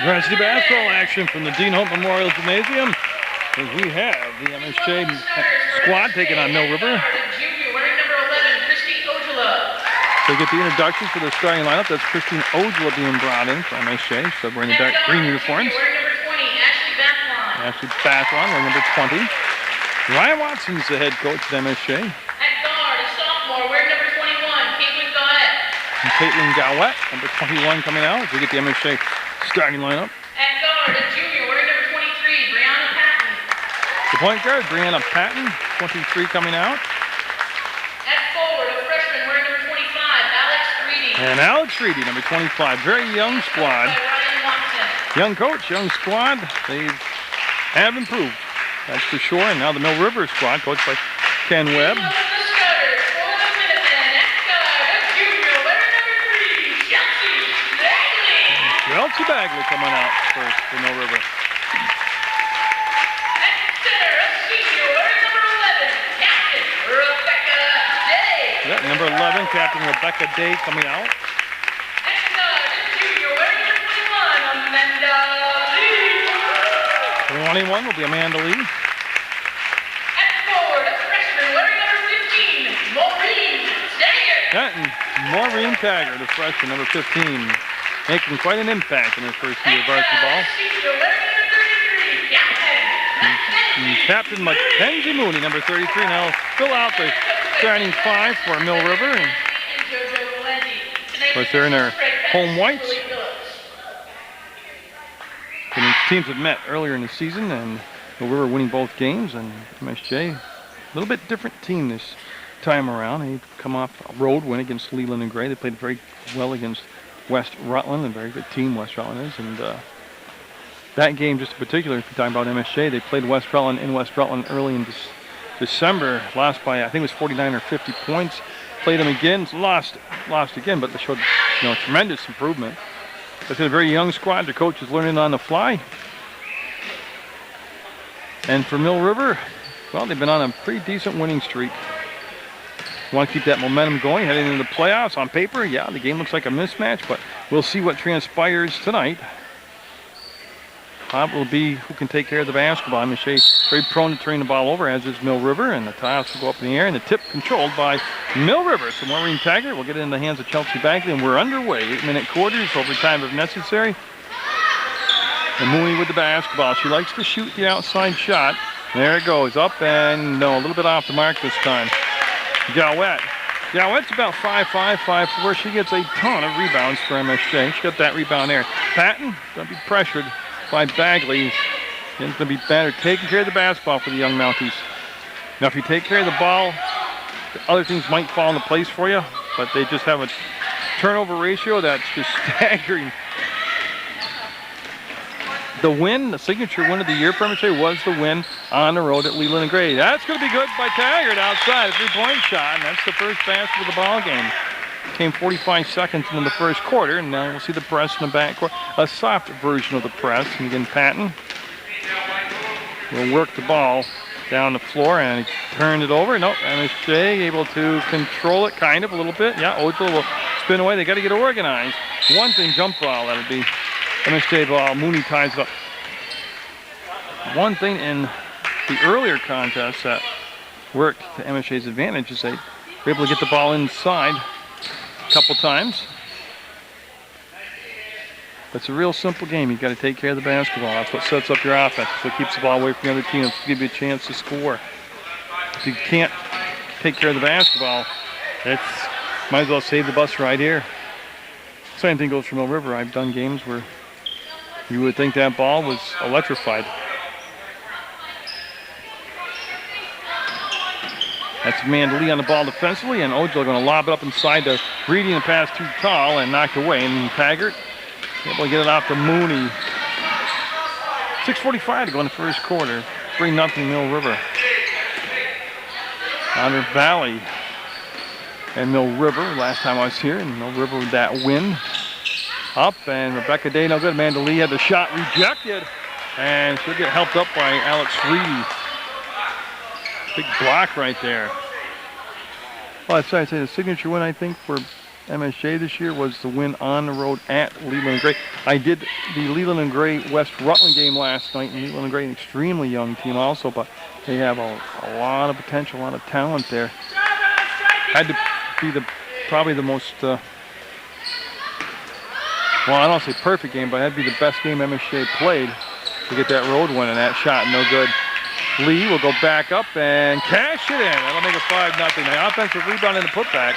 Varsity basketball action from the Dean Hope Memorial Gymnasium. As we have the MSJ squad taking on Mill River. So get the introductions for the starting lineup. That's Christine Ojala being brought in for MSJ. So wearing the dark green uniforms. Ashley Bathlon, wearing number 20. Ryan Watson's the head coach at MSJ. At guard, a sophomore, wearing number 21, Caitlin Gowett. And Caitlin Gowett, number 21 coming out. We get the MSJ starting lineup. At guard, a junior, wearing number 23, Brianna Patton. The point guard, Brianna Patton, 23 coming out. At forward, a freshman, wearing number 25, Alex Reedy. And Alex Reedy, number 25. Very young squad. By Ryan Watson. Young coach, young squad. They have improved, that's for sure. And now the Mill River squad, coached by Ken Webb. Chelsea Bagley coming out first for Mill River. At center, a senior, wearing number 11, Captain Rebecca Day. Yeah, number 11, Captain Rebecca Day coming out. At guard, a junior, wearing number 21, Amanda Lee. 21 will be Amanda Lee. At forward, a freshman, wearing number 15, Maureen Taggart. Yeah, and Maureen Taggart, the freshman, number 15. Making quite an impact in her first year of varsity ball. And Captain Mackenzie Mooney, number 33, now fill out the starting five for Mill River. And of course, they're in their home whites. And the teams have met earlier in the season, and Mill River winning both games, and MSJ, a little bit different team this time around. They come off a road win against Leland and Gray. They played very well against West Rutland, a very good team West Rutland is, and that game just in particular, if you're talking about MSJ, they played West Rutland in West Rutland early in December, lost by I think it was 49 or 50 points, played them again, lost again, but they showed tremendous improvement. It's a very young squad, their coach is learning on the fly. And for Mill River, well, they've been on a pretty decent winning streak. Want to keep that momentum going, heading into the playoffs. On paper, yeah, the game looks like a mismatch, but we'll see what transpires tonight. Top will be who can take care of the basketball. MSJ very prone to turning the ball over, as is Mill River, and the toss will go up in the air, and the tip controlled by Mill River. So Maureen Taggart will get it in the hands of Chelsea Bagley, and we're underway. 8-minute quarters, overtime if necessary. And Mooney with the basketball. She likes to shoot the outside shot. There it goes, up and no, a little bit off the mark this time. Gowett. Gowett's about 5'5", 5'4". She gets a ton of rebounds for MSJ. She got that rebound there. Patton going to be pressured by Bagley. It's going to be better taking care of the basketball for the young Mounties. Now, if you take care of the ball, other things might fall into place for you, but they just have a turnover ratio that's just staggering. The win, the signature win of the year for MSJ was the win on the road at Leland and Gray. That's going to be good by Taggart outside, a three-point shot, and that's the first basket of the ball game. Came 45 seconds into the first quarter, and now we'll see the press in the backcourt. A soft version of the press. And again, Patton will work the ball down the floor, and he turned it over. Nope, MSJ able to control it kind of a little bit. Yeah, Ojala will spin away. They got to get organized. One thing, jump ball, that'll be MSJ ball. Mooney ties it up. One thing in the earlier contests that worked to MSJ's advantage is they were able to get the ball inside a couple times. It's a real simple game. You've got to take care of the basketball. That's what sets up your offense. That's what keeps the ball away from the other team. It's to give you a chance to score. If you can't take care of the basketball, might as well save the bus ride here. Same thing goes for Mill River. I've done games where you would think that ball was electrified. That's Amanda Lee on the ball defensively, and Ojala going to lob it up inside to Reedy, and the pass too tall and knocked away. And Taggart able to get it out to Mooney. 6:45 to go in the first quarter. 3-0 Mill River. Honor Valley and Mill River. Last time I was here, and Mill River with that win. Up, and Rebecca Day no good. Amanda Lee had the shot rejected, and she'll get helped up by Alex Reedy. Big block right there. Well, I'd say the signature win, I think, for MSJ this year was the win on the road at Leland and Gray. I did the Leland and Gray West Rutland game last night, and Leland and Gray, an extremely young team also, but they have a lot of potential, a lot of talent there. Had to be probably the most, well, I don't say perfect game, but that'd be the best game MSJ played to get that road win, and that shot no good. Lee will go back up and cash it in. That'll make it 5-0. The offensive rebound and the putback.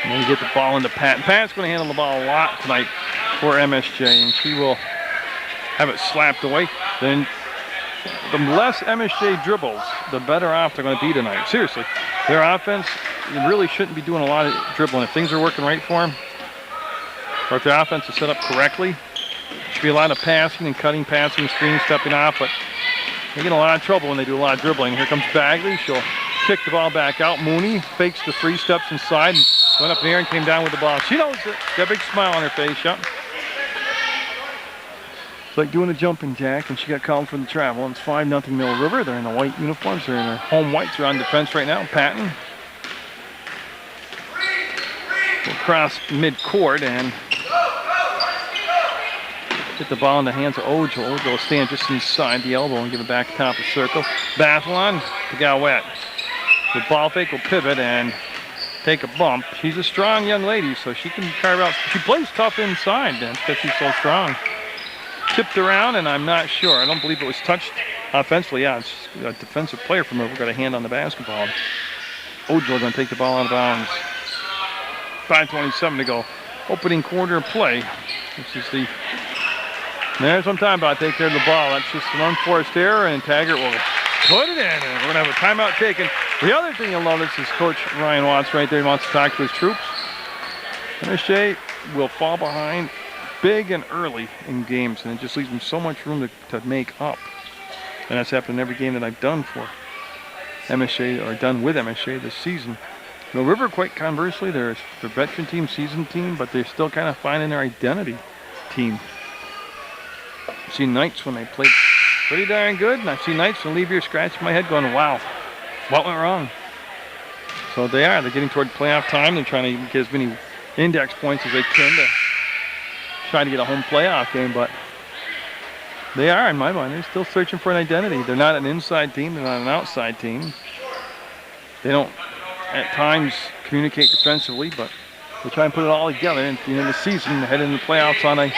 And then you get the ball into Pat. Pat's going to handle the ball a lot tonight for MSJ, and she will have it slapped away. Then the less MSJ dribbles, the better off they're going to be tonight. Seriously, their offense, you really shouldn't be doing a lot of dribbling. If things are working right for them, or if their offense is set up correctly, should be a lot of passing and cutting, passing, screen, stepping off, but they get in a lot of trouble when they do a lot of dribbling. Here comes Bagley. She'll kick the ball back out. Mooney fakes the 3 steps inside and went up in the air and came down with the ball. She knows it. Got a big smile on her face. Yep. It's like doing a jumping jack, and she got called for the travel. And it's 5-0 Mill River. They're in the white uniforms. They're in their home whites. They're on defense right now. Patton will cross mid-court and get the ball in the hands of Ojo. Ojo will stand just inside the elbow and give it back top of the circle. Bathlon to Gowett. The ball fake will pivot and take a bump. She's a strong young lady, so she can carve out. She plays tough inside, then, because she's so strong. Tipped around, and I'm not sure. I don't believe it was touched offensively. Yeah, it's a defensive player from over. Got a hand on the basketball. Ojo going to take the ball out of bounds. 5:27 to go. Opening quarter of play. This is the... There's what I'm talking about. Take care of the ball. That's just an unforced error, and Taggart will put it in. And we're going to have a timeout taken. The other thing you'll notice is Coach Ryan Watts right there. He wants to talk to his troops. MSJ will fall behind big and early in games, and it just leaves them so much room to make up. And that's happened in every game that I've done for MSJ, or done with MSJ this season. Mill River, quite conversely, they're a veteran team, seasoned team, but they're still kind of finding their identity team. I've seen nights when they played pretty darn good, and I've seen nights when I leave here scratching my head going, wow, what went wrong? So they're getting toward playoff time. They're trying to get as many index points as they can to try to get a home playoff game, but they are, in my mind, they're still searching for an identity. They're not an inside team, they're not an outside team. They don't, at times, communicate defensively, but they try and put it all together, and at the end of the season, head into the playoffs on a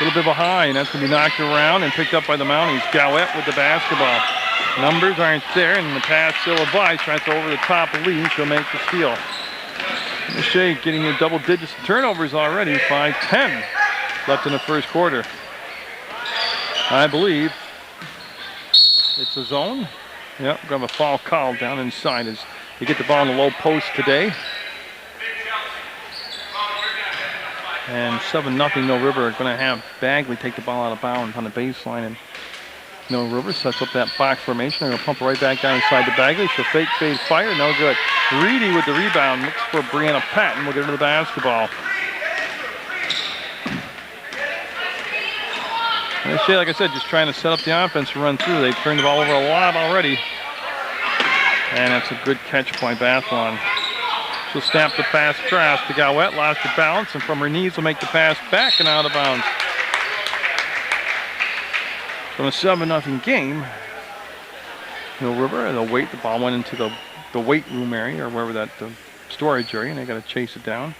little bit of a high, and that's going to be knocked around and picked up by the Mounties. Gowett with the basketball. Numbers aren't there, and the pass still advised. Trying to throw over the top of Lee. She'll make the steal. MSJ getting in double digits turnovers already. 5-10 left in the first quarter. I believe it's a zone. Yep, we're going to have a foul call down inside as they get the ball in the low post today. And 7-0 Mill River are going to have Bagley take the ball out of bounds on the baseline. And Mill River sets up that box formation. They're going to pump it right back down inside to Bagley. She'll fake, fade, fire. No good. Reedy with the rebound. Looks for Brianna Patton. We'll get her to the basketball. MSJ, like I said, just trying to set up the offense to run through. They've turned the ball over a lot already. And that's a good catch by Bathlon. She'll snap the pass across to Gowett, lost her balance, and from her knees will make the pass back and out of bounds. So in a 7-0 game, Mill River, they'll wait. The ball went into the weight room area, or wherever that the storage area, and they got to chase it down.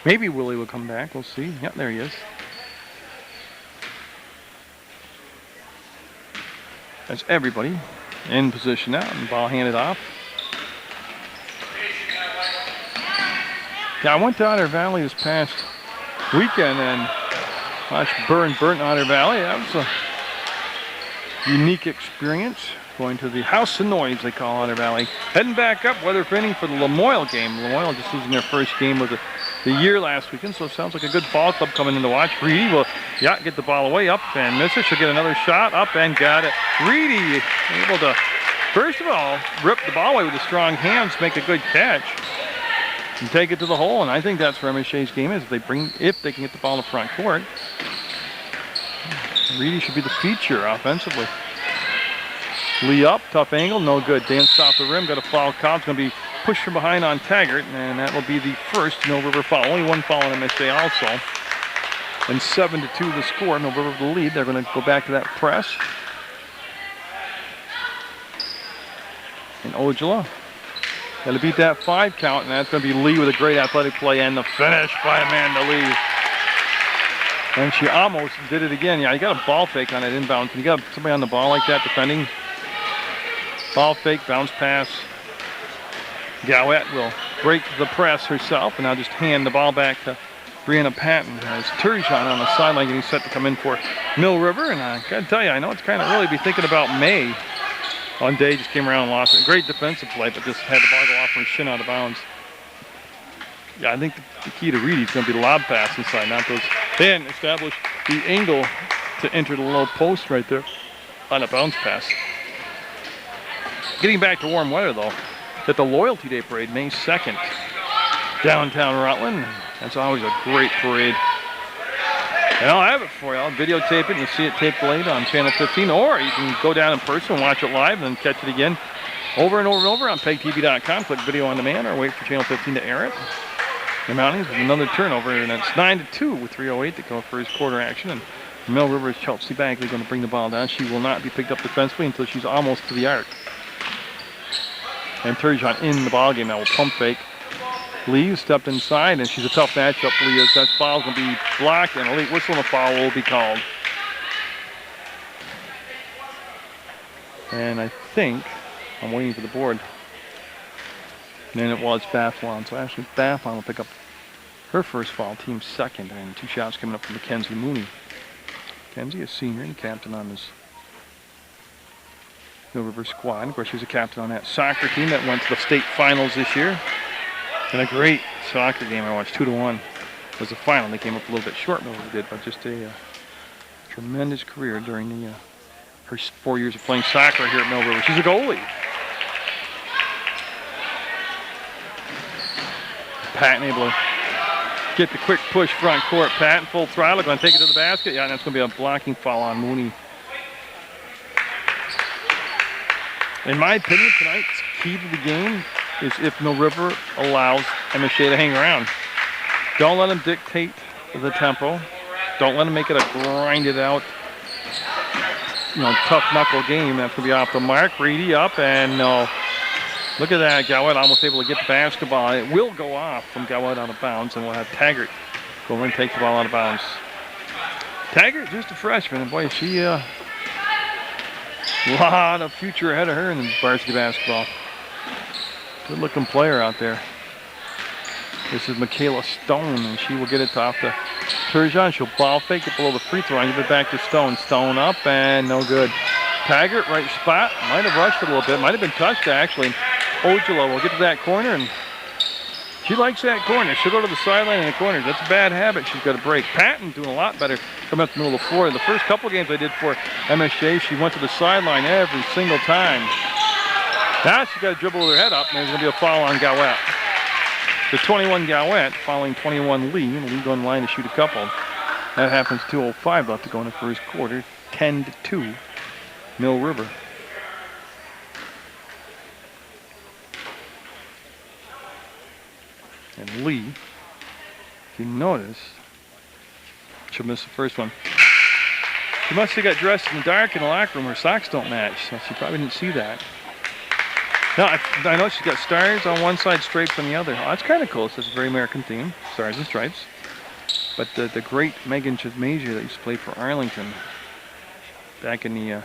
Maybe Willie will come back. We'll see. Yep, there he is. That's everybody in position now, and ball handed off. Yeah, I went to Otter Valley this past weekend and watched Burnt Otter Valley. That was a unique experience, going to the House of Noise, they call Otter Valley. Heading back up, weather permitting, for the Lamoille game. Lamoille just losing their first game of the year last weekend, so it sounds like a good ball club coming in to watch. Reedy will get the ball away, up and miss it. She'll get another shot, up and got it. Reedy able to, first of all, rip the ball away with the strong hands, make a good catch, and take it to the hole. And I think that's where MSJ's game is. If they can get the ball in the front court, Reedy should be the feature offensively. Lee up, tough angle, no good. Danced off the rim, got a foul call. It's going to be push from behind on Taggart, and that will be the first Mill River foul. Only one foul on MSJ also. And 7-2 the score. Mill River the lead. They're going to go back to that press. And Ojala got to beat that 5 count, and that's going to be Lee with a great athletic play and the finish by Amanda Lee. And she almost did it again. Yeah, you got a ball fake on it inbounds. And you got somebody on the ball like that defending. Ball fake, bounce pass. Gowett will break the press herself, and now just hand the ball back to Brianna Patton as Turgeon on the sideline getting set to come in for Mill River. And I got to tell you, I know it's kind of early to be thinking about May. On Day just came around and lost it. Great defensive play, but just had the ball go off her shin out of bounds. Yeah, I think the key to Reedy is going to be the lob pass inside, not those. They hadn't established the angle to enter the low post right there on a bounce pass. Getting back to warm weather, though, at the Loyalty Day Parade, May 2nd, downtown Rutland. That's always a great parade. And I'll have it for you. I'll videotape it and you'll see it taped late on Channel 15, or you can go down in person and watch it live and then catch it again over and over and over on PEGTV.com. Click video on demand or wait for Channel 15 to air it. The Mounties with another turnover, and it's 9-2 with 3:08 to go for his quarter action. And Mill River's Chelsea Bagley going to bring the ball down. She will not be picked up defensively until she's almost to the arc. And Turgeon in the ball game now will pump fake. Lee stepped inside, and she's a tough matchup. Lee is. That foul's going to be blocked, and a late whistle and a foul will be called. And I think I'm waiting for the board. And then it was Bathlon. So actually, Bathlon will pick up her first foul, team second, and 2 shots coming up from Mackenzie Mooney. Mackenzie, a senior and captain on this Mill River squad. Of course, she was a captain on that soccer team that went to the state finals this year. And a great soccer game I watched, 2-1 was the final. They came up a little bit short, Mill River did, but just a tremendous career during the her 4 years of playing soccer here at Mill River. She's a goalie. Patton able to get the quick push front court. Patton full throttle, going to take it to the basket. Yeah, and that's going to be a blocking foul on Mooney. In my opinion, tonight's key to the game is if Mill River allows MSJ to hang around. Don't let them dictate the tempo. Don't let them make it a grinded out, tough knuckle game. That's going to be off the mark. Reedy up, and no. Look at that. Gowett almost able to get the basketball. It will go off from Gowett out of bounds, and we'll have Taggart go and take the ball out of bounds. Taggart, just a freshman, and boy, she a lot of future ahead of her in the varsity basketball. Good looking player out there. This is Michaela Stone, and she will get it off to Turgeon. She'll ball fake it below the free throw line. Give it back to Stone. Stone up, and no good. Taggart, right spot. Might have rushed it a little bit. Might have been touched, actually. Ojala will get to that corner, and she likes that corner. She'll go to the sideline in the corner. That's a bad habit she's got to break. Patton doing a lot better coming up the middle of the floor. The first couple games I did for MSJ, she went to the sideline every single time. Now she's got to dribble with her head up, and there's going to be a foul on Gowett. The 21 Gowett following 21 Lee, and Lee going line to shoot a couple. That happens 2:05 left to go in the first quarter. 10-2, Mill River. And Lee, if you notice, she'll miss the first one. She must have got dressed in the dark in the locker room. Her socks don't match, so she probably didn't see that. Now, I know she's got stars on one side, stripes on the other. Oh, that's kind of cool. So it's a very American theme, stars and stripes. But the great Megan Chizmasia that used to play for Arlington back in the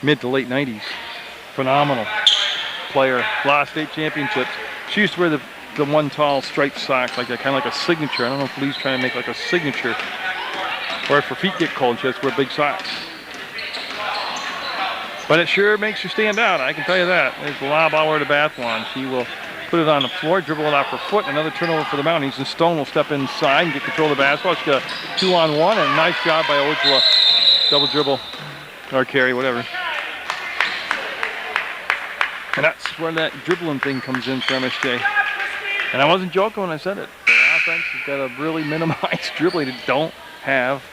mid to late 90s. Phenomenal player, a lot of state championships. She used to wear the one tall striped sock, like that, kind of like a signature. I don't know if Lee's trying to make like a signature, or if her feet get cold, she has to wear big socks. But it sure makes her stand out, I can tell you that. There's the lob all over to Bathlon. She will put it on the floor, dribble it off her foot, another turnover for the Mounties, and Stone will step inside and get control of the basketball. She's got a 2-on-1, and a nice job by Ojala. Double dribble, or carry, whatever. And that's where that dribbling thing comes in for MSJ. And I wasn't joking when I said it. The offense has got to really minimize dribbling. They don't have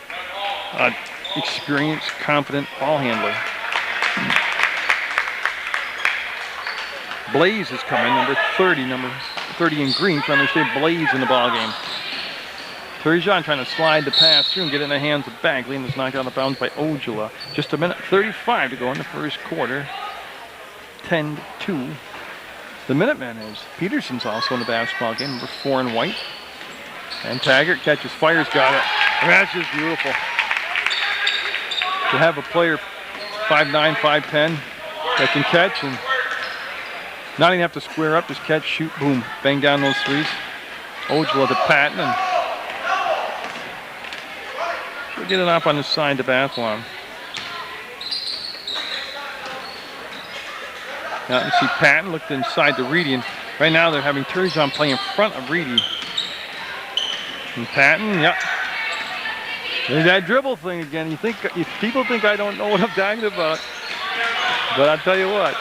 an experienced, confident ball handler. Blaze has come in, number 30 in green for MSJ. Blaze in the ball game. Turgeon trying to slide the pass through and get it in the hands of Bagley, and it's knocked out of bounds by Ojala. Just a minute 35 to go in the first quarter. 10-2. The Minutemen is. Peterson's also in the basketball game, number 4 in white. And Taggart catches, fires, got it. And that's just beautiful. To have a player 5'9", 5'10", that can catch and not even have to square up, just catch, shoot, boom, bang down those threes. Ojala to Patton, and we'll get it up on the side to Bathlon. Now you see Patton looked inside to Reedy, and right now they're having Turgeon play in front of Reedy. And Patton, yep. There's that dribble thing again. People think I don't know what I'm talking about, but I'll tell you what.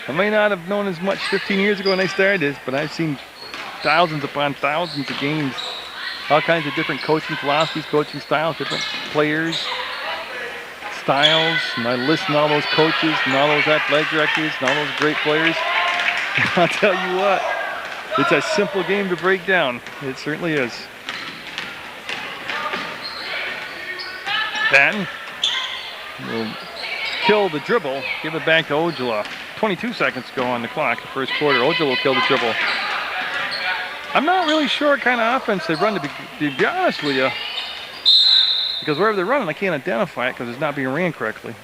I may not have known as much 15 years ago when I started this, but I've seen thousands upon thousands of games. All kinds of different coaching philosophies, coaching styles, different players, styles, and I listen to all those coaches and all those athletic directors and all those great players. I'll tell you what, it's a simple game to break down. It certainly is. Patton will kill the dribble, give it back to Ojala. 22 seconds to go on the clock, the first quarter. Ojala will kill the dribble. I'm not really sure what kind of offense they run, to be honest with you. Because wherever they're running, I can't identify it because it's not being ran correctly.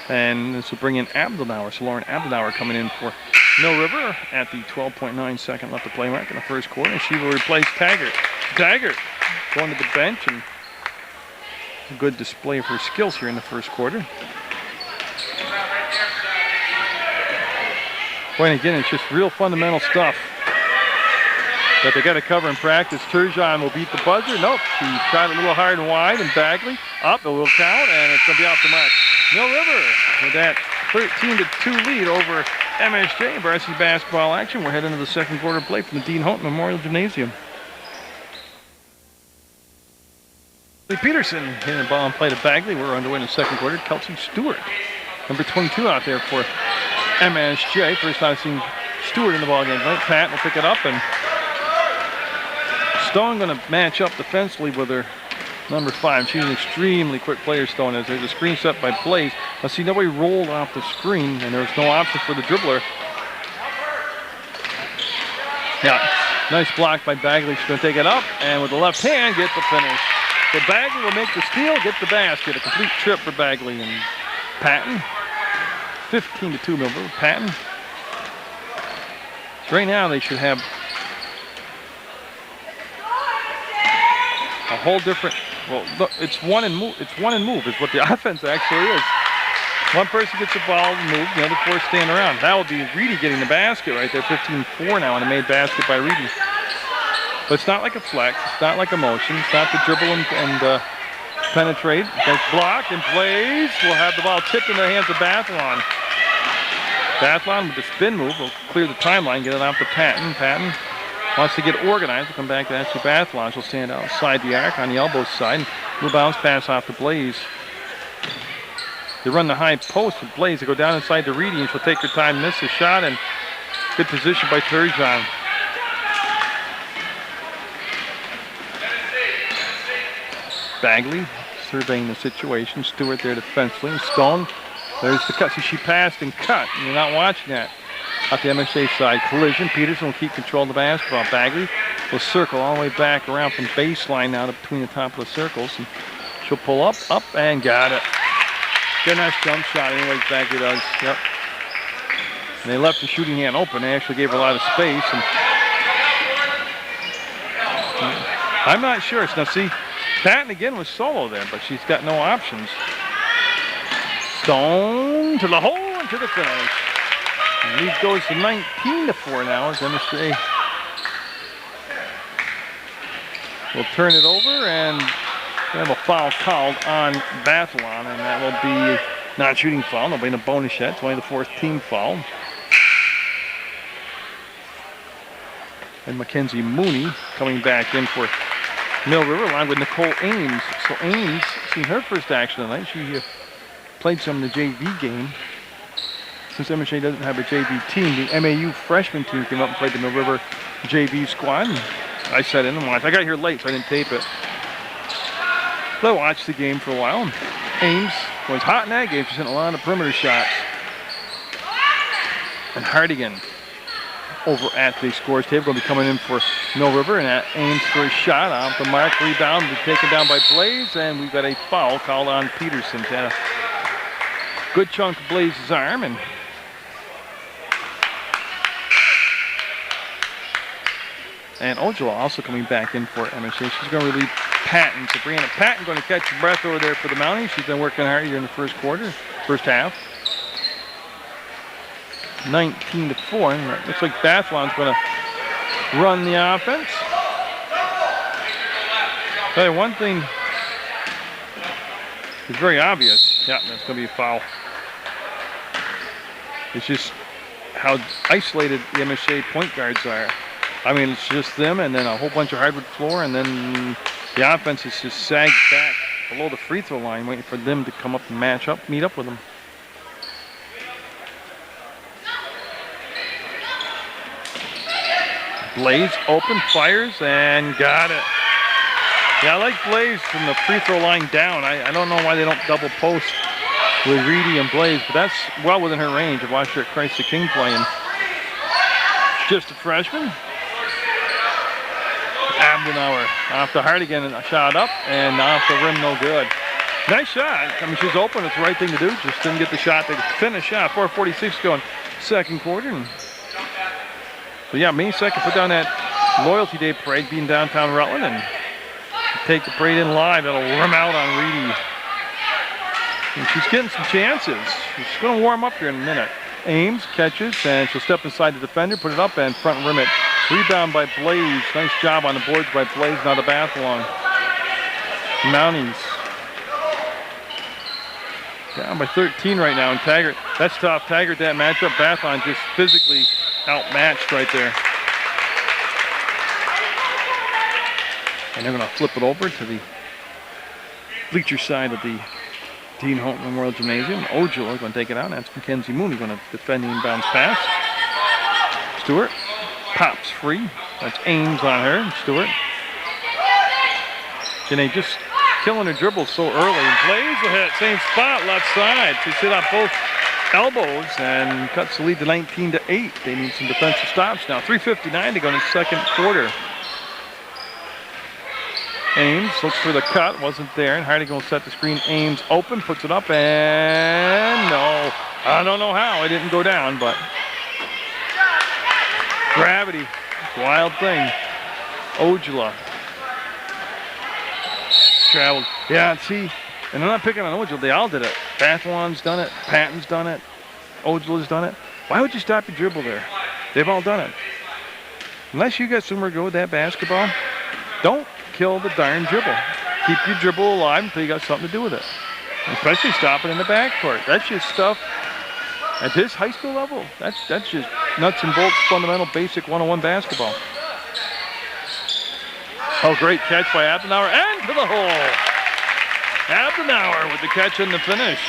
And this will bring in Abdelnauer. So Lauren Abdelnauer coming in for Mill River at the 12.9 second left to play mark in the first quarter. And she will replace Taggart. Taggart going to the bench, and a good display of her skills here in the first quarter. Boy, and again, it's just real fundamental stuff that they got to cover in practice. Turgeon will beat the buzzer. Nope, she shot a little hard and wide, and Bagley up. It will count, and it's going to be off the mark. Mill River with that 13-2 lead over MSJ. Varsity basketball action. We're heading into the second quarter play from the Dean Houghton Memorial Gymnasium. Peterson hitting the ball and play to Bagley. We're underway in the second quarter. Kelsey Stewart, number 22 out there for MSJ. First time I've seen Stewart in the ball game tonight. Pat will pick it up, and Stone going to match up defensively with her number 5. She's an extremely quick player, Stone is. There's a screen set by Blaze. I see nobody rolled off the screen, and there's no option for the dribbler. Yeah, nice block by Bagley. She's going to take it up, and with the left hand, get the finish. So Bagley will make the steal, get the basket. A complete trip for Bagley and Patton. 15-2 Mill River. Patton. So right now they should have a whole different. Well, look, it's one and move. It's one and move is what the offense actually is. One person gets the ball and moves, the other 4 stand around. That would be Reedy getting the basket right there. 15-4 now, and a made basket by Reedy. But it's not like a flex. It's not like a motion. It's not the dribble and penetrate. That's blocked, and Blaze will have the ball tipped in the hands of Bathlon. Bathlon with the spin move will clear the timeline, get it off to Patton. Patton wants to get organized. We'll come back to Ashley Bathlon. She'll stand outside the arc on the elbow side. Little bounce pass off to Blaze. They run the high post with Blaze. They go down inside to Reedy, and she'll take her time, miss the shot, and good position by Turgeon. Bagley surveying the situation. Stewart there defensively. Stone, there's the cut. See, she passed and cut. And you're not watching that. Off the MSJ side, collision. Peterson will keep control of the basketball. Bagley will circle all the way back around from baseline now to between the top of the circles. And she'll pull up, and got it. Good, nice jump shot anyways, Bagley does. Yep. And they left the shooting hand open. They actually gave her a lot of space. And I'm not sure. Now, see, Patton again was solo there, but she's got no options. Stone to the hole and to the finish. And lead goes to 19-4 now as MSJ will turn it over, and we have a foul called on Bathlon, and that will be non-shooting foul. There'll be a bonus shot. It's only the 4th team foul. And Mackenzie Mooney coming back in for Mill River, along with Nicole Ames. So Ames, seen her first action tonight. She played some in the JV game. since MSJ doesn't have a JV team, the MAU freshman team came up and played the Mill River JV squad. And I sat in and watched. I got here late, so I didn't tape it. So I watched the game for a while. Ames was hot in that game. She's hitting a lot of perimeter shots. And Hardigan over at the scores table going to be coming in for Mill River, and that Ames for a shot off the mark. Rebound be taken down by Blaze, and we've got a foul called on Peterson. Had a good chunk of Blaze's arm, and Ojala also coming back in for MSJ. She's going to relieve Patton. So Brianna Patton going to catch her breath over there for the Mounties. She's been working hard here in the first half. 19-4. And it looks like Bathlon's going to run the offense. Tell you one thing is very obvious. Yeah, that's going to be a foul. It's just how isolated the MSJ point guards are. I mean, it's just them and then a whole bunch of hardwood floor, and then the offense is just sagged back below the free throw line, waiting for them to come up and meet up with them. Blaze open, fires, and got it. Yeah, I like Blaze from the free throw line down. I don't know why they don't double post with Reedy and Blaze, but that's well within her range. I've watched her at Christ the King playing. Just a freshman. Abdenauer off the Hardigan, and a shot up and off the rim, no good. Nice shot. I mean, she's open. It's the right thing to do. Just didn't get the shot to finish. 4:46 going second quarter. And so yeah, May 2nd put down that Loyalty Day parade being downtown Rutland and take the parade in live. That'll rim out on Reedy. And she's getting some chances. She's going to warm up here in a minute. Ames catches, and she'll step inside the defender, put it up, and front rim it. Rebound by Blaze. Nice job on the boards by Blaze, not a Bathlon. Mounties down by 13 right now, and Taggart, that's tough. Taggart, that matchup, Bathlon just physically outmatched right there. And they're going to flip it over to the bleacher side of the Dean Holt Memorial Gymnasium. Ojala going to take it out. That's Mackenzie Mooney going to defend the inbounds pass. Stewart pops free. That's Ames on her. Stewart. Janae just killing her dribbles so early. And Blaze will hit same spot, left side. She's hit off both elbows and cuts the lead to 19-8. They need some defensive stops now. 3:59 to go in the second quarter. Ames looks for the cut, wasn't there, and Hardigan will set the screen. Ames open, puts it up, and no. I don't know how it didn't go down, but gravity, wild thing. Ojala traveled. Yeah, see, and I'm not picking on Ojala, they all did it. Bathlon's done it, Patton's done it, Ojala's done it. Why would you stop your dribble there? They've all done it. Unless you got somewhere to go with that basketball, don't kill the darn dribble. Keep your dribble alive until you got something to do with it. Especially stopping in the backcourt. That's just stuff at this high school level. That's just nuts and bolts, fundamental, basic 101 basketball. Oh, great catch by Abdenauer, and to the hole. Abdenauer with the catch and the finish.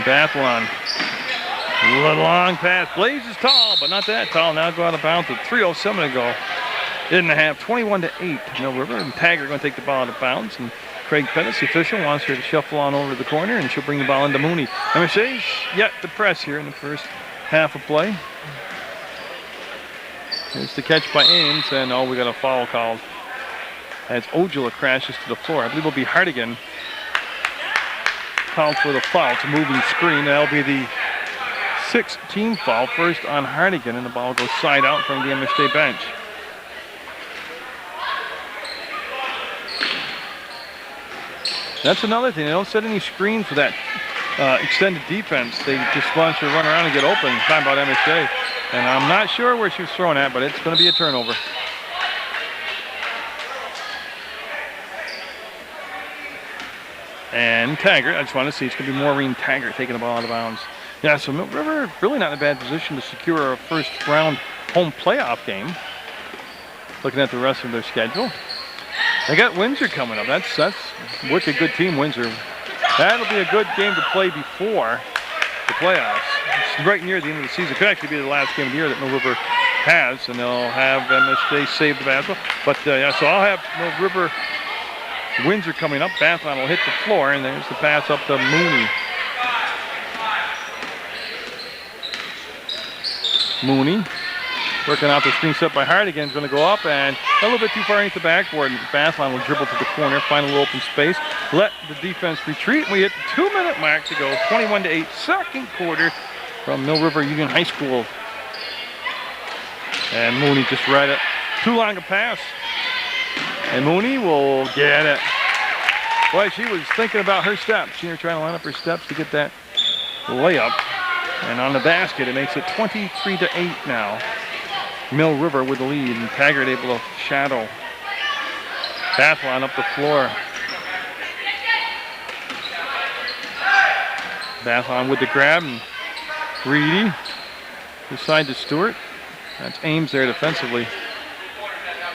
Bathlon. The long pass. Blaze is tall, but not that tall. Now go out of bounds with 3:07 to go. In the half, 21-8. Mill River and Taggart going to take the ball out of bounds. And Craig Pettis, the official, wants her to shuffle on over to the corner, and she'll bring the ball into Mooney. MSJ's yet to press here in the first half of play. Here's the catch by Ames, and we got a foul called as Ojala crashes to the floor. I believe it'll be Hardigan called for the foul. It's a moving screen. That'll be the 6th team foul, first on Hardigan, and the ball goes side out from the MSJ bench. That's another thing. They don't set any screen for that extended defense. They just want you to run around and get open. Talking about MSJ. And I'm not sure where she was throwing at, but it's going to be a turnover. And Taggart, I just want to see, it's going to be Maureen Taggart taking the ball out of bounds. Yeah, so Mill River really not in a bad position to secure a first round home playoff game. Looking at the rest of their schedule. They got Windsor coming up. That's a wicked good team, Windsor. That'll be a good game to play before the playoffs. It's right near the end of the season. Could actually be the last game of the year that Mill River has, and they'll have MSJ save the basketball. But yeah, so I'll have Mill River. Windsor coming up. Bathlon will hit the floor, and there's the pass up to Mooney. Mooney working out the screen set by Hardigan is going to go up and a little bit too far into the backboard. Bathlon will dribble to the corner, find a little open space, let the defense retreat. We hit the 2-minute mark to go, 21-8, second quarter from Mill River Union High School. And Mooney just right at too long a pass. And Mooney will get it. Boy, she was thinking about her steps. She was trying to line up her steps to get that layup. And on the basket, it makes it 23-8 now. Mill River with the lead, and Taggart able to shadow. Bathlon up the floor. Bathlon with the grab, and Reedy. This side to Stewart. That's Ames there defensively.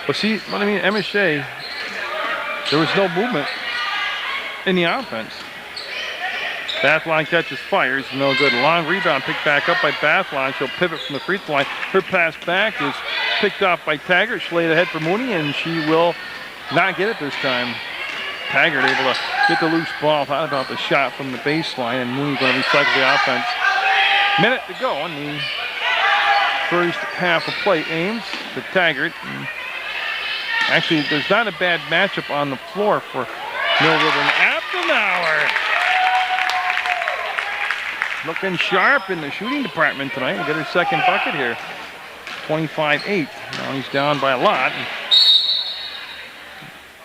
But see, what I mean, MSJ, there was no movement in the offense. Bathlon catches, fires, no good. Long rebound picked back up by Bathlon. She'll pivot from the free throw line. Her pass back is picked off by Taggart. She'll lay it ahead for Mooney, and she will not get it this time. Taggart able to get the loose ball. Thought about the shot from the baseline, and Mooney going to recycle the offense. Minute to go in the first half of play. Ames to Taggart. And actually, there's not a bad matchup on the floor for Mill River. After an hour. Looking sharp in the shooting department tonight. We'll get her second bucket here. 25-8. Now he's down by a lot.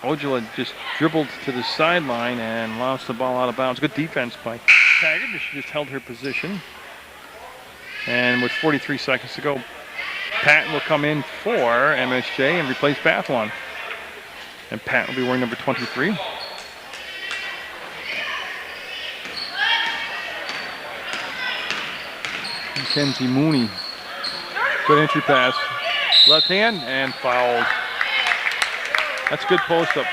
Ojala just dribbled to the sideline and lost the ball out of bounds. Good defense by Taggart. She just held her position. And with 43 seconds to go, Patton will come in for MSJ and replace Bathlon. And Patton will be wearing number 23. Mackenzie Mooney. Good entry pass. Left hand and fouled. That's a good post-up.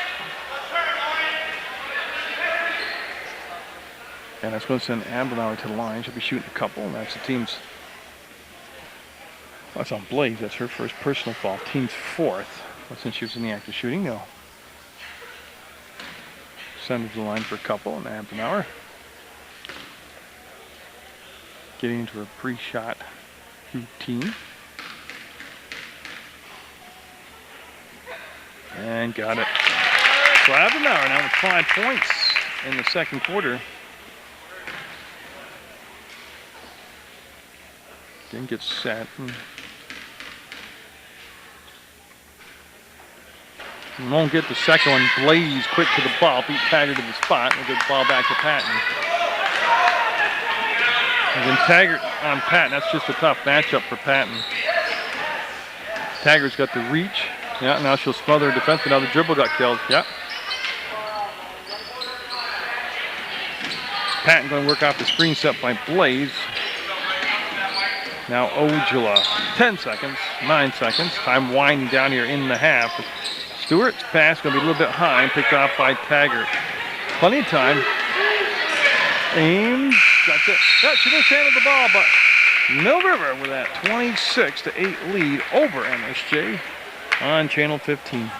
And that's going to send Abdenauer to the line. She'll be shooting a couple, and that's the team's. Well, that's on Blaze. That's her first personal foul. Team's fourth. But since she was in the act of shooting, they'll send her to the line for a couple, and Abdenauer getting into her pre-shot routine. And got it. So Abdenauer now with 5 points in the second quarter. Again gets set. And won't get the second one. Blaze quick to the ball. Beat Taggart to the spot. We'll get the ball back to Patton. And then Taggart on Patton. That's just a tough matchup for Patton. Taggart's got the reach. Yeah, now she'll smother her defense, but now the dribble got killed. Yeah. Patton going to work off the screen set by Blaze. Now Ojala. 10 seconds, 9 seconds. Time winding down here in the half. Stewart's pass going to be a little bit high and picked off by Taggart. Plenty of time. Ames. That's it. Yeah, she just handled the ball, but Mill River with that 26-8 lead over MSJ on Channel 15.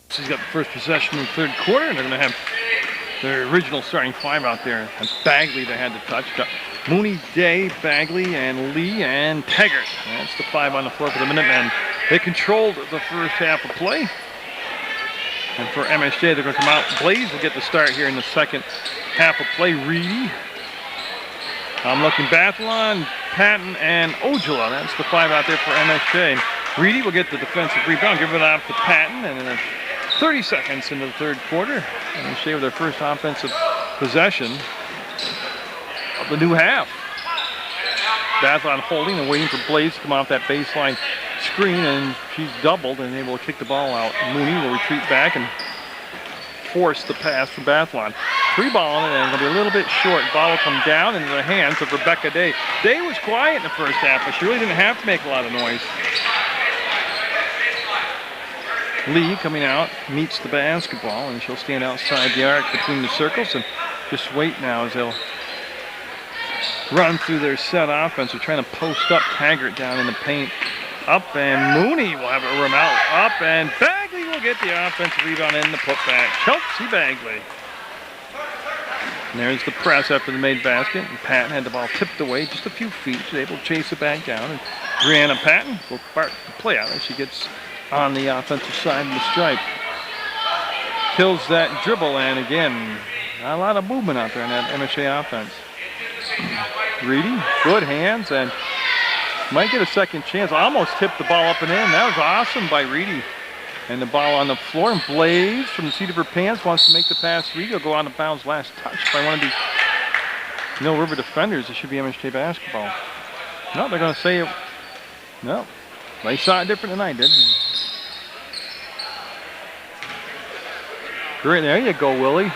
She's got the first possession in the third quarter, and they're going to have their original starting five out there. That's Bagley they had to touch. Got Mooney, Day, Bagley, and Lee, and Taggart. That's the five on the floor for the Minutemen. They controlled the first half of play. And for MSJ, they're going to come out. Blaze will get the start here in the second half of play. Reedy. I'm looking Bathlon, Patton, and Ojala. That's the five out there for MSJ. Reedy will get the defensive rebound, give it off to Patton, and then 30 seconds into the third quarter. MSJ with their first offensive possession of the new half. Bathlon holding and waiting for Blaze to come off that baseline screen, and she's doubled and able to kick the ball out. Mooney will retreat back and force the pass from Bathlon. Free ball on it, and it'll be a little bit short. Ball will come down into the hands of Rebecca Day. Day was quiet in the first half, but she really didn't have to make a lot of noise. Lee coming out, meets the basketball, and she'll stand outside the arc between the circles and just wait now as they'll run through their set offense. They're trying to post up Taggart down in the paint. Up, and Mooney will have it rim out. Up, and Bagley will get the offensive rebound in the putback. Chelsea Bagley. And there's the press after the made basket. And Patton had the ball tipped away just a few feet. She's able to chase it back down. And Brianna Patton will start the play out as she gets on the offensive side of the stripe. Kills that dribble, and again, not a lot of movement out there in that MSJ offense. Reedy, good hands, and might get a second chance. Almost tipped the ball up and in. That was awesome by Reedy. And the ball on the floor, and Blaze from the seat of her pants wants to make the pass. Reedy will go out of bounds. Last touch by one of the Mill River defenders. It should be MSJ basketball. No, they're going to say it. No, they saw it different than I did. Great, there you go, Willie.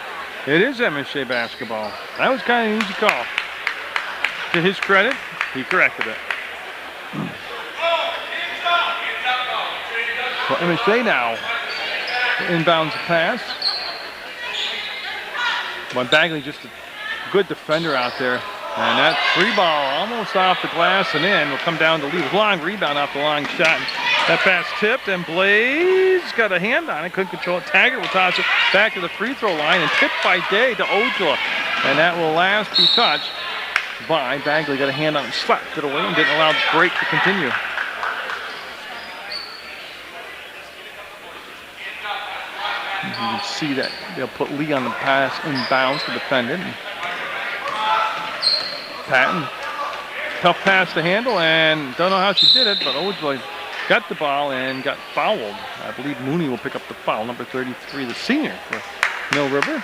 It is MSJ basketball. That was kind of an easy call. To his credit, he corrected it. So MSJ now inbounds the pass. But Bagley just a good defender out there. And that free ball almost off the glass and in will come down to Lee. Long rebound off the long shot. That pass tipped, and Blaze got a hand on it, couldn't control it. Taggart will toss it back to the free throw line, and tipped by Day to Ojala. And that will last be touched by Bagley. Got a hand on it, slapped it away, and didn't allow the break to continue. You can see that they'll put Lee on the pass inbounds to defend it. Patton, tough pass to handle, and don't know how she did it, but Ojala got the ball and got fouled. I believe Mooney will pick up the foul, number 33, the senior for Mill River.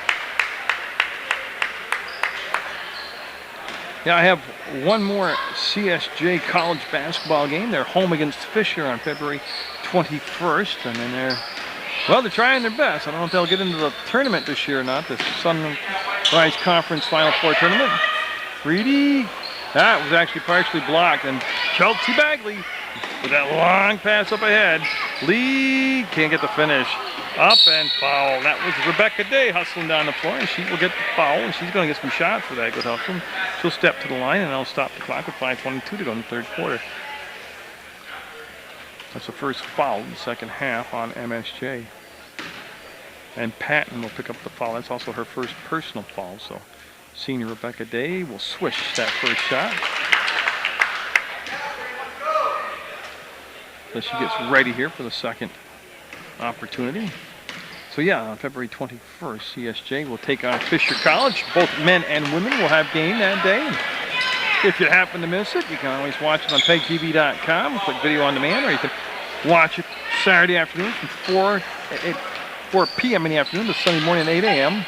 Yeah, I have one more CSJ college basketball game. They're home against Fisher on February 21st, and then they're trying their best. I don't know if they'll get into the tournament this year or not, the Sunrise Conference Final Four tournament. Reedy, that was actually partially blocked, and Chelsea Bagley with that long pass up ahead. Lee can't get the finish. Up and foul. That was Rebecca Day hustling down the floor, and she will get the foul, and she's going to get some shots for that good hustling. She'll step to the line, and I'll stop the clock with 5:22 to go in the third quarter. That's the first foul in the second half on MSJ. And Patton will pick up the foul. That's also her first personal foul, so senior Rebecca Day will swish that first shot. So she gets ready here for the second opportunity. So yeah, on February 21st, CSJ will take on Fisher College. Both men and women will have game that day. If you happen to miss it, you can always watch it on PEGTV.com, click video on demand, or you can watch it Saturday afternoon from 4 p.m. in the afternoon to Sunday morning at 8 a.m.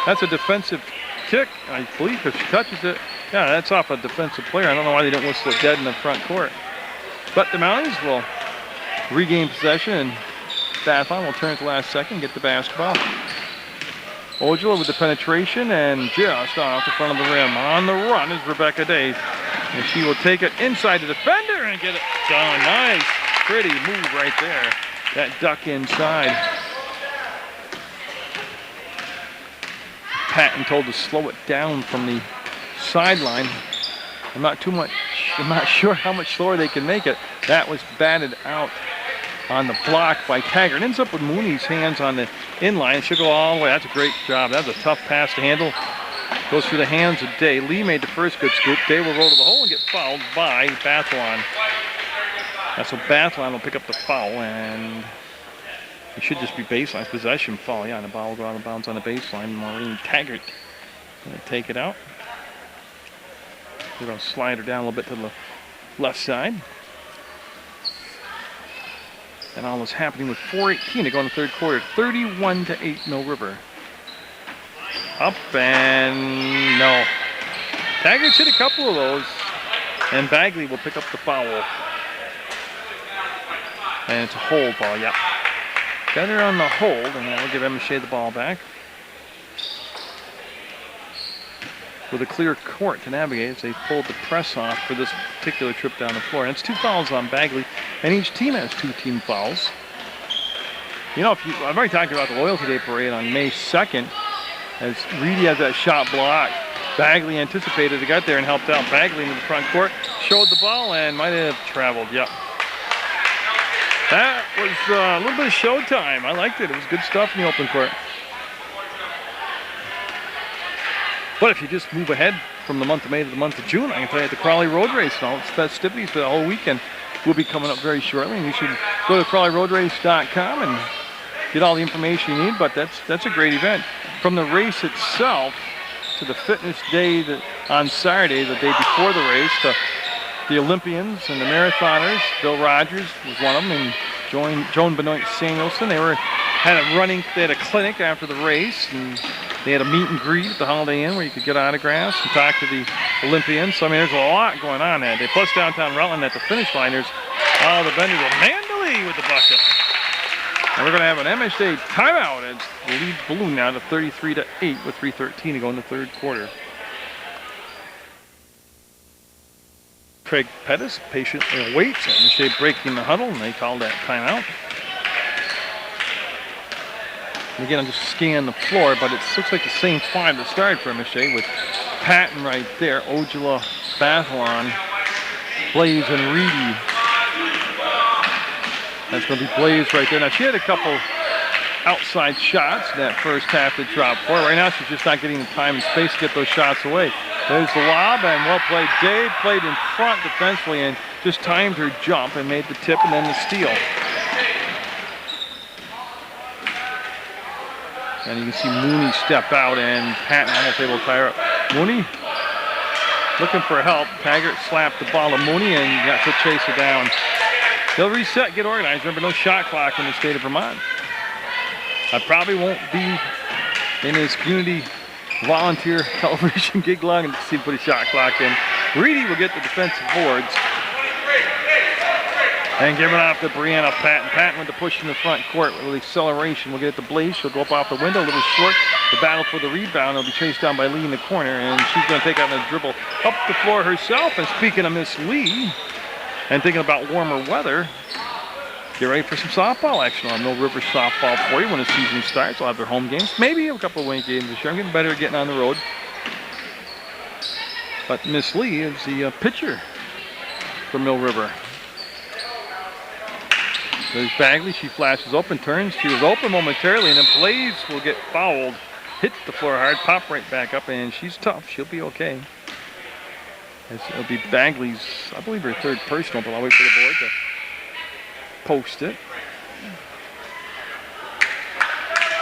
That's a defensive kick, I believe, if she touches it. Yeah, that's off a defensive player. I don't know why they didn't whistle it dead in the front court. But the Mounties will regain possession, and Bathlon will turn at the last second, get the basketball. Ojala with the penetration, and just off the front of the rim. On the run is Rebecca Day. And she will take it inside the defender and get it done. Nice, pretty move right there. That duck inside. Patton told to slow it down from the sideline. I'm not sure how much slower they can make it. That was batted out on the block by Taggart. Ends up with Mooney's hands on the inline. She'll go all the way. That's a great job. That was a tough pass to handle. Goes through the hands of Day. Lee made the first good scoop. Day will roll to the hole and get fouled by Bathlon. So Bathlon will pick up the foul, and it should just be baseline possession foul. Yeah, and the ball will go out of bounds on the baseline. Maureen Taggart going to take it out. We're going to slide her down a little bit to the left side. And all is happening with 4:18 to go in the third quarter. 31-8 Mill River. Up and no. Taggart hit a couple of those. And Bagley will pick up the foul. And it's a hold ball, yeah. Got her on the hold, and that'll give MSJ the ball back. With a clear court to navigate as they pulled the press off for this particular trip down the floor. And it's 2 fouls on Bagley, and each team has 2 team fouls. You know, I've already talked about the Loyalty Day Parade on May 2nd, as Reedy has that shot blocked. Bagley anticipated to get there and helped out. Bagley into the front court, showed the ball and might have traveled. Yep. That was a little bit of showtime. I liked it. It was good stuff in the open court. But if you just move ahead from the month of May to the month of June, I can tell you at the Crawley Road Race and all its festivities for the whole weekend will be coming up very shortly. And you should go to crawleyroadrace.com and get all the information you need. But that's a great event. From the race itself to the fitness day on Saturday, the day before the race, to the Olympians and the marathoners. Bill Rogers was one of them, and Joan Benoit Samuelson. They had a clinic after the race, and they had a meet and greet at the Holiday Inn where you could get autographs and talk to the Olympians. So I mean, there's a lot going on that day. Plus downtown Rutland at the finish line, there's all the vendors. Mandalay with the bucket. And we're going to have an MSJ timeout as the lead balloon now to 33-8 with 3:13 to go in the third quarter. Craig Pettis patiently waits. MSJ breaking the huddle, and they called that timeout. And again, I'm just scanning the floor, but it looks like the same five that started for MSJ with Patton right there, Ojala, Bathalon, Blaze, and Reedy. That's going to be Blaze right there. Now, she had a couple outside shots in that first half that dropped for her. Right now, she's just not getting the time and space to get those shots away. There's the lob, and well played. Dave played in front defensively and just timed her jump and made the tip and then the steal. And you can see Mooney step out, and Patton almost able to tie her up. Mooney looking for help. Taggart slapped the ball to Mooney and got to chase it down. They'll reset, get organized. Remember, no shot clock in the state of Vermont. I probably won't be in this community volunteer television gig long and see put a shot clock in. Reedy will get the defensive boards. And give it off to Brianna Patton. Patton with the push in the front court with acceleration. We'll get it to Blaze. She'll go up off the window, a little short. The battle for the rebound. It'll be chased down by Lee in the corner, and she's going to take out the dribble up the floor herself. And speaking of Miss Lee, and thinking about warmer weather, get ready for some softball action on Mill River softball for you when the season starts. They'll have their home games, maybe a couple of away games this year. I'm getting better at getting on the road. But Miss Lee is the pitcher for Mill River. There's Bagley. She flashes open, turns. She was open momentarily, and then Blaze will get fouled. Hit the floor hard, pop right back up, and she's tough. She'll be okay. It'll be Bagley's, I believe, her third personal, but I'll wait for the board to post it.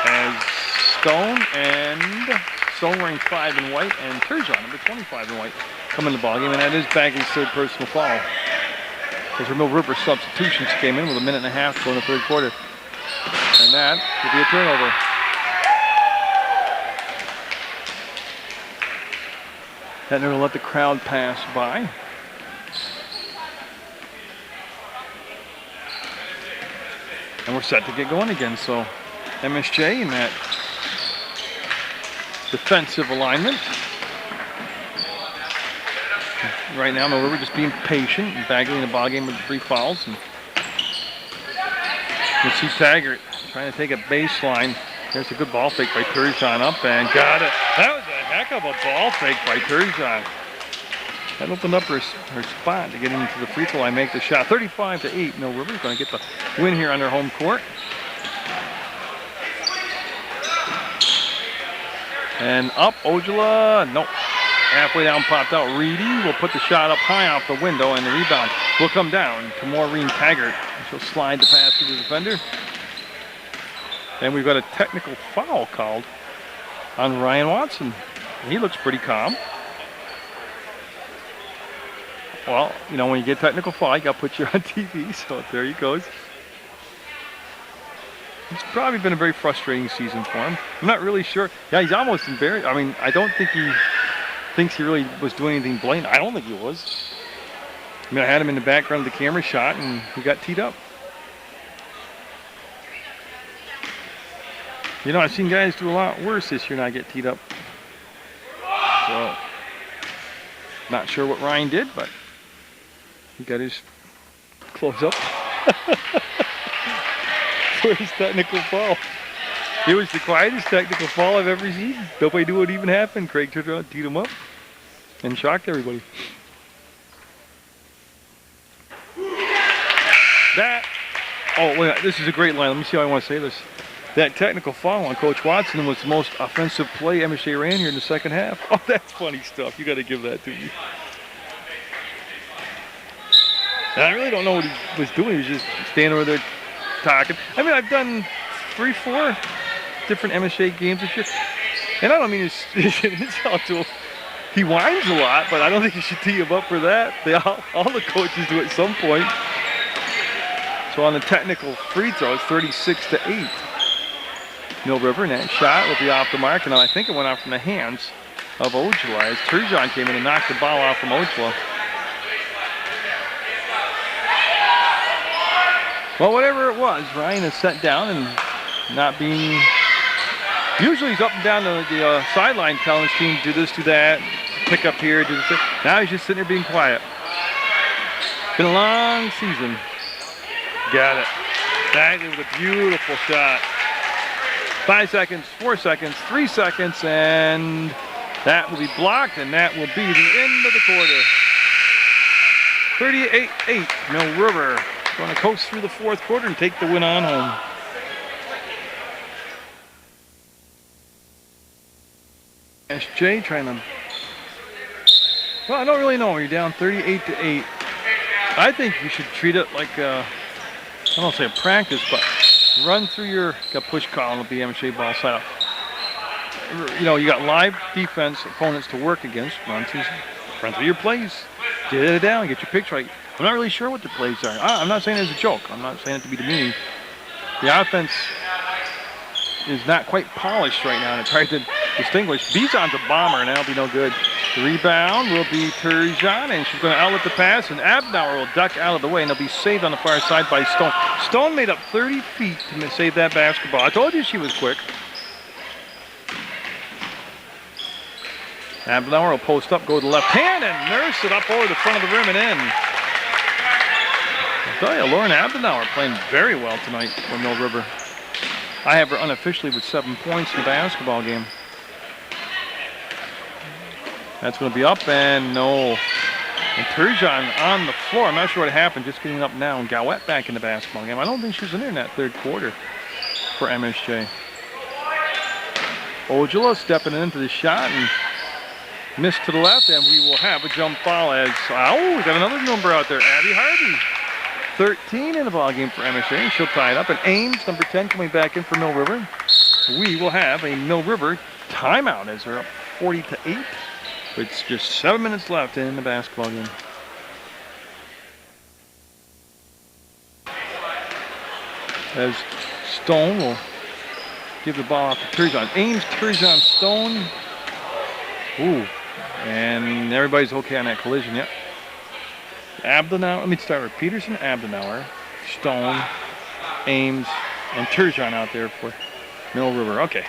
As Stone wearing 5 in white, and Turgeon, number 25 in white, come in the ballgame, and that is Bagley's third personal foul. Those are Mill River substitutions came in with a minute and a half to go in the third quarter. And that will be a turnover. That never let the crowd pass by. And we're set to get going again. So MSJ in that defensive alignment. Right now, Mill River just being patient and Bagley in the ballgame with 3 fouls. And you see Taggart trying to take a baseline. There's a good ball fake by Turgeon up and got it. That was a heck of a ball fake by Turgeon. That opened up her spot to get into the free throw line, make the shot. 35-8. Mill River is going to get the win here on their home court. And up, Ojala, nope. Halfway down, popped out. Reedy will put the shot up high off the window, and the rebound will come down to Maureen Taggart. She'll slide the pass to the defender. And we've got a technical foul called on Ryan Watson. He looks pretty calm. Well, you know, when you get technical foul, you got to put you on TV, so there he goes. It's probably been a very frustrating season for him. I'm not really sure. Yeah, he's almost embarrassed. I mean, I don't think he thinks he really was doing anything blatant. I don't think he was. I mean, I had him in the background of the camera shot, and he got teed up. You know, I've seen guys do a lot worse this year not get teed up. So, not sure what Ryan did, but he got his clothes up. first technical foul. It was the quietest technical foul I've ever seen. Nobody knew what even happened. Craig turned around, teed him up, and shocked everybody. Oh, wait, this is a great line. Let me see how I want to say this. That technical foul on Coach Watson was the most offensive play MSJ ran here in the second half. Oh, that's funny stuff. You got to give that to me. And I really don't know what he was doing. He was just standing over there talking. I mean, I've done 3-4 different MSJ games this year. And I don't mean to insult to him. He whines a lot, but I don't think you should tee him up for that. All the coaches do at some point. So on the technical free throw, it's 36-8. Mill River, and that shot will be off the mark, and I think it went off from the hands of Ojala as Turgeon came in and knocked the ball off from Ojala. Well, whatever it was, Ryan is set down and not being... Usually he's up and down the sideline telling his team, do this, do that, pick up here, do this. Now he's just sitting there being quiet. Been a long season. Got it. That was a beautiful shot. 5 seconds, 4 seconds, 3 seconds, and that will be blocked, and that will be the end of the quarter. 38-8, Mill River going to coast through the fourth quarter and take the win on home. MSJ trying to, well, I don't really know. You're down 38-8. I think you should treat it like I don't say a practice, but run through your push call and it'll be MSJ ball side up. You know, you got live defense opponents to work against. Run through your plays. Get it down. Get your picks right. I'm not really sure what the plays are. I'm not saying it as a joke. I'm not saying it to be demeaning. The offense is not quite polished right now, and it's hard to distinguish. Bison's a bomber, and that'll be no good. The rebound will be Turgeon, and she's going to outlet the pass, and Abnauer will duck out of the way, and it'll be saved on the far side by Stone. Stone made up 30 feet to save that basketball. I told you she was quick. Abnauer will post up, go to the left hand, and nurse it up over the front of the rim and in. I'll tell you, Lauren Abnauer playing very well tonight for Mill River. I have her unofficially with 7 points in the basketball game. That's going to be up and no. And Turgeon on the floor. I'm not sure what happened, just getting up now. And Gowette back in the basketball game. I don't think she was in there in that third quarter for MSJ. Ojala stepping into the shot and missed to the left, and we will have a jump foul as, oh, we got another number out there, Abby Harvey. 13 in the ball game for MSJ, and she'll tie it up. And Ames, number 10, coming back in for Mill River. We will have a Mill River timeout as they're up 40-8. It's just 7 minutes left in the basketball game. As Stone will give the ball off to Turgeon. Ames, Turgeon, Stone. Ooh, and everybody's okay on that collision, yep. Abdenauer, let me start with Peterson, Abdenauer, Stone, Ames, and Turgeon out there for Mill River. Okay.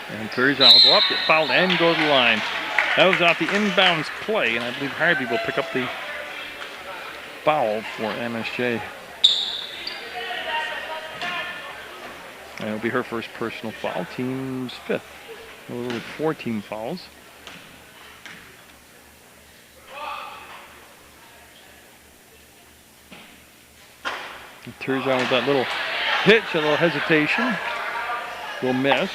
And Turgeon will go up, get fouled, and go to the line. That was off the inbounds play, and I believe Harvey will pick up the foul for MSJ. And it'll be her first personal foul, team's fifth. With 14 fouls. And Turgeon with that little hitch, a little hesitation, will miss.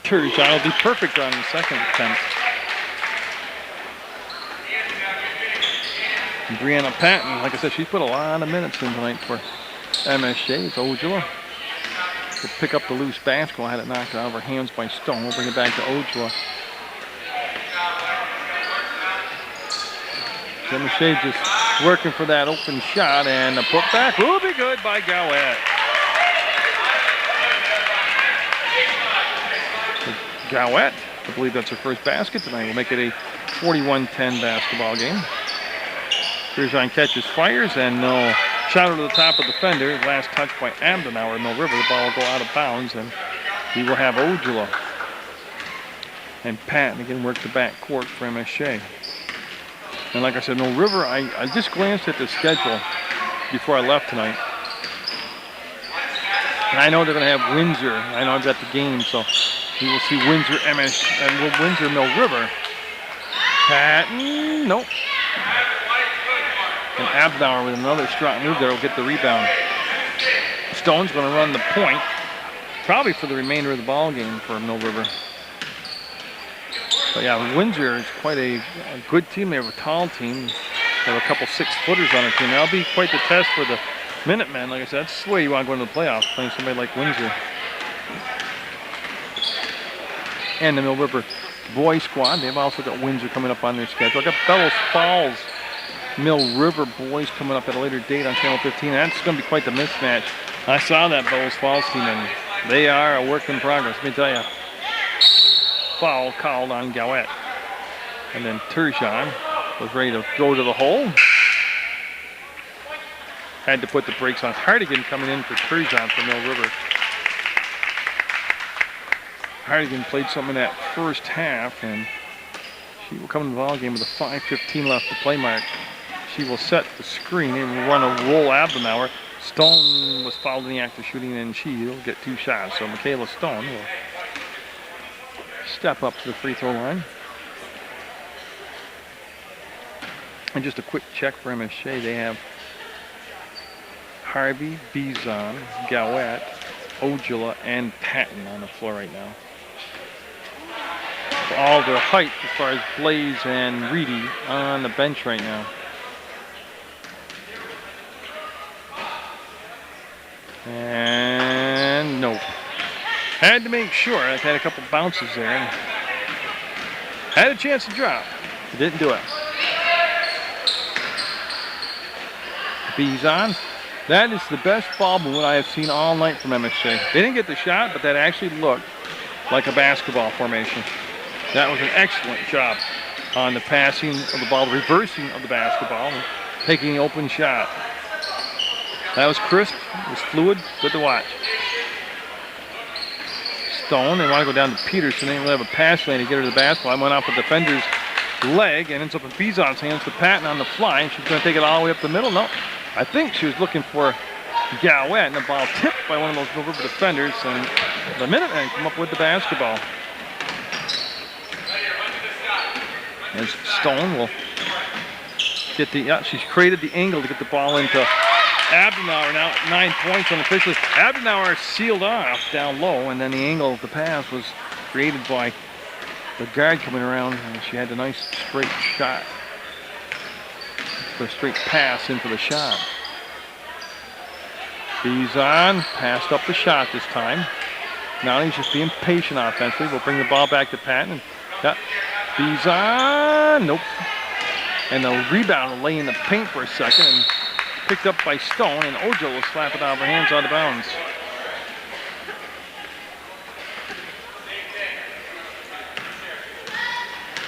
Turgeon will be perfect on the second attempt. And Brianna Patton, like I said, she's put a lot of minutes in tonight for MSJ. It's Ojala to pick up the loose basketball. Had it knocked out of her hands by Stone. We'll bring it back to Ojala. MSJ just working for that open shot, and the putback will be good by Gowette. Gowette, I believe that's her first basket tonight. We'll make it a 41-10 basketball game. Turgeon catches, fires, and no. Shot over the top of the defender. Last touch by Abdenauer. Mill River. The ball will go out of bounds, and we will have Ojala And Patton again worked the back court for MSJ. And like I said, Mill River, I just glanced at the schedule before I left tonight. And I know they're going to have Windsor. I know I've got the game, so we will see Windsor, Windsor, Mill River. Patton, nope. And Abnauer with another strong move there will get the rebound. Stone's going to run the point, probably for the remainder of the ball game for Mill River. But yeah, Windsor is quite a good team. They have a tall team. They have a couple 6-footers on their team. That'll be quite the test for the Minutemen. Like I said, that's the way you want to go into the playoffs, playing somebody like Windsor. And the Mill River boys squad, they've also got Windsor coming up on their schedule. I got Bellows Falls Mill River boys coming up at a later date on Channel 15. That's going to be quite the mismatch. I saw that Bellows Falls team, and they are a work in progress. Let me tell you. Foul called on Gowette. And then Turgeon was ready to go to the hole. Had to put the brakes on. Hardigan coming in for Turgeon from Mill River. Hardigan played some in that first half, and she will come in the ball game with a 5:15 left to play mark. She will set the screen and run a roll Abnauer. Stone was fouled in the act of shooting, and she'll get 2 shots. So Michaela Stone will step up to the free throw line. And just a quick check for MSJ. They have Harvey, Bizon, Gowette, Ojala, and Patton on the floor right now. So all their height as far as Blaze and Reedy on the bench right now. And nope. Had to make sure. I had a couple bounces there. And had a chance to drop. Didn't do it. Bizon. That is the best ball movement I have seen all night from MSJ. They didn't get the shot, but that actually looked like a basketball formation. That was an excellent job on the passing of the ball, the reversing of the basketball, and taking the open shot. That was crisp. It was fluid. Good to watch. Stone, they want to go down to Peterson. They didn't really have a pass lane to get her to the basketball. I went off the defender's leg and ends up in Bizon's hands to Patton on the fly, and she's going to take it all the way up the middle. No, I think she was looking for Gowette, and the ball tipped by one of those Mill River defenders, and the Minutemen come up with the basketball. As Stone will get the, she's created the angle to get the ball into Abnauer. Now 9 points unofficially. Abnauer sealed off down low, and then the angle of the pass was created by the guard coming around, and she had a nice straight shot. The straight pass in for the shot. Bizon passed up the shot this time. Now he's just being patient offensively. We'll bring the ball back to Patton. Got Bizon, nope. And the rebound will lay in the paint for a second, and picked up by Stone, and Ojo will slap it out of her hands out of bounds.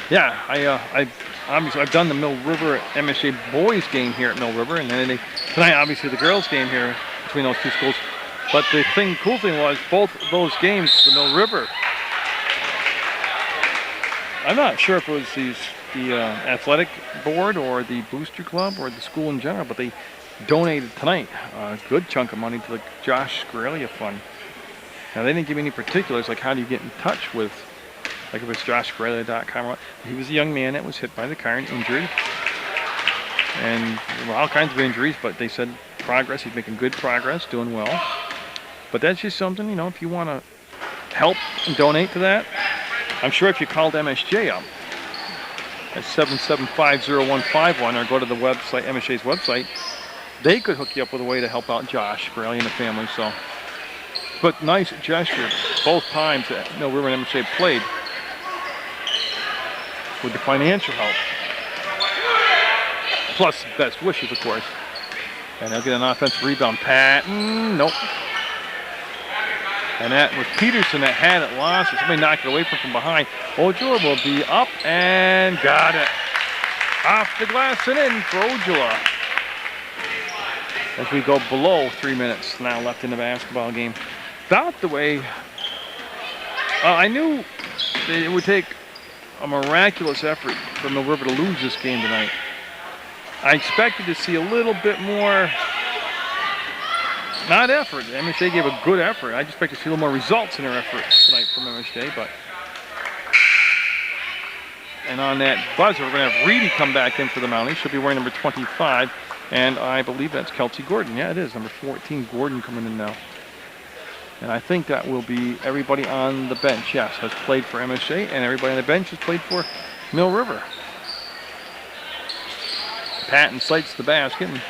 Yeah, I've done the Mill River MSJ boys game here at Mill River, and then tonight obviously the girls game here between those two schools. But the cool thing was both those games, the Mill River, I'm not sure if it was the athletic board or the booster club or the school in general, but they donated tonight a good chunk of money to the Josh Scarelia Fund. Now they didn't give me any particulars, like how do you get in touch with, like if it's joshscarelia.com or what. He was a young man that was hit by the car and injured, and all kinds of injuries, but they said progress, he's making good progress, doing well. But that's just something, you know, if you want to help and donate to that, I'm sure if you called MSJ up at 775-0151 or go to the website, MSJ's website, they could hook you up with a way to help out Josh Scarelia and the family. So, but nice gesture both times that Mill River and MSJ played with the financial help. Plus best wishes, of course. And they'll get an offensive rebound. Patton, nope. And that was Peterson that had it lost. Somebody knocked it away from behind. Ojala will be up and got it. Off the glass and in for Ojala. As we go below 3 minutes now left in the basketball game. About the way, I knew it would take a miraculous effort for Mill River to lose this game tonight. I expected to see a little bit more, not effort. MSJ gave a good effort. I just expected to see a little more results in their effort tonight from MSJ, but. And on that buzzer, we're going to have Reedy come back in for the Mounties. She'll be wearing number 25, and I believe that's Kelsey Gordon. Yeah, it is. Number 14, Gordon coming in now. And I think that will be everybody on the bench, yes, has played for MSJ, and everybody on the bench has played for Mill River. Patton sights the basket. And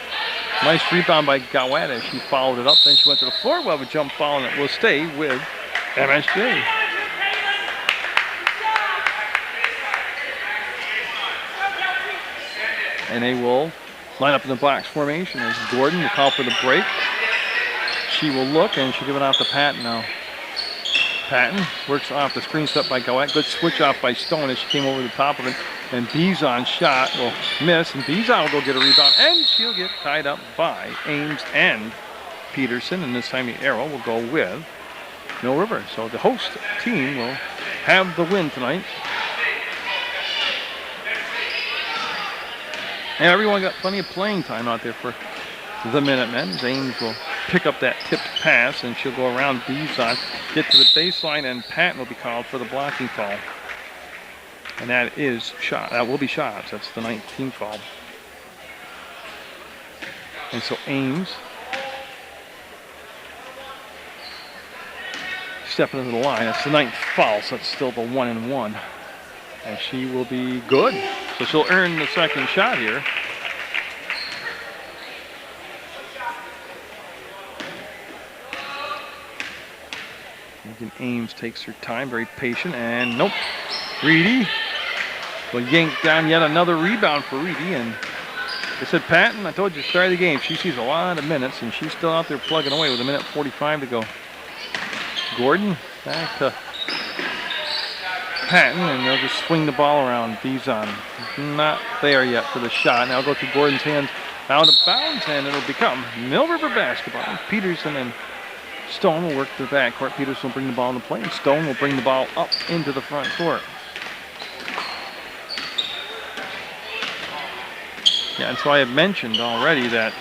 nice rebound by Gowat as she followed it up. Then she went to the floor. We'll have a jump ball, and it will stay with MSJ. And they will line up in the box formation as Gordon will call for the break. She will look, and she'll give it off to Patton now. Patton works off the screen set by Gowat. Good switch off by Stone as she came over the top of it. And Bizon's shot will miss, and Bizon will go get a rebound, and she'll get tied up by Ames and Peterson. And this time the arrow will go with Mill River. So the host team will have the win tonight. And everyone got plenty of playing time out there for the Minutemen. Ames will pick up that tipped pass, and she'll go around Bizon, get to the baseline, and Patton will be called for the blocking foul. And that is shot. That will be shots. That's the 19th foul. And so Ames stepping into the line. That's the 9th foul, so it's still the 1-and-1. And she will be good. So she'll earn the second shot here. Again, Ames takes her time, very patient, and nope. Reedy will yank down yet another rebound for Reedy. And I said, Patton, I told you to start the game. She sees a lot of minutes, and she's still out there plugging away with 1:45 to go. Gordon back to Patton, and they'll just swing the ball around. Bizon not there yet for the shot. Now go through Gordon's hands out of bounds, and it'll become Mill River basketball. Peterson and Stone will work the backcourt. Peterson will bring the ball into play, and Stone will bring the ball up into the front court. Yeah, and so I have mentioned already that,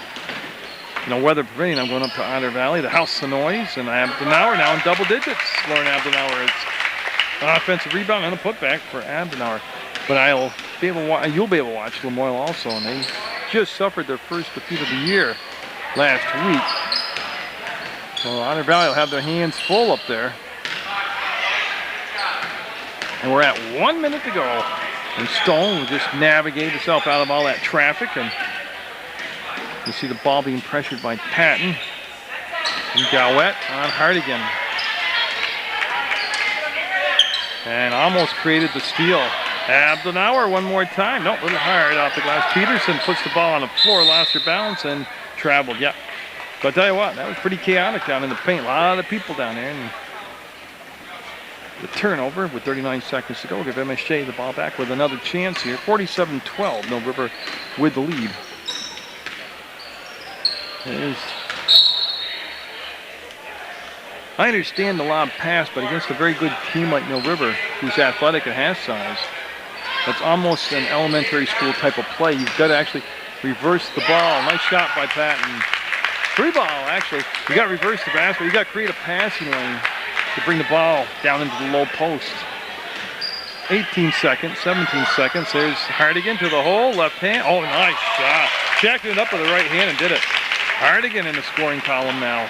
you know, weather permitting, I'm going up to Otter Valley, the House of Noise, and Abdenauer now in double digits. Lauren Abdenauer is an offensive rebound and a putback for Abdenauer. But I'll be able to you'll be able to watch Lamoille also, and they just suffered their first defeat of the year last week. So Otter Valley will have their hands full up there. And we're at 1 minute to go. And Stone will just navigate herself out of all that traffic. And you see the ball being pressured by Patton. And Gowat on Hardigan. And almost created the steal. Abdenauer one more time. Nope, a little hard off the glass. Peterson puts the ball on the floor, lost her balance, and traveled. Yep. But I'll tell you what, that was pretty chaotic down in the paint. A lot of people down there. And the turnover with 39 seconds to go. Give MSJ the ball back with another chance here. 47-12. Mill River with the lead. I understand the lob pass, but against a very good team like Mill River, who's athletic and has size, that's almost an elementary school type of play. You've got to actually reverse the ball. Nice shot by Patton. Free ball, actually. You got to reverse the basket. You got to create a passing lane to bring the ball down into the low post. 18 seconds, 17 seconds. There's Hardigan to the hole, left hand. Oh, nice shot. Jacking it up with the right hand and did it. Hardigan in the scoring column now.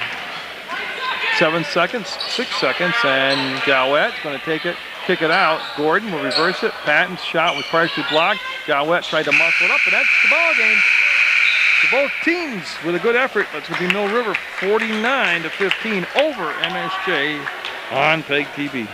7 seconds, 6 seconds, and Gowat's going to take it, kick it out. Gordon will reverse it. Patton's shot was partially blocked. Gowat tried to muscle it up, and that's the ball game. For both teams with a good effort. That's going to be Mill River 49-15 over MSJ on PEGTV.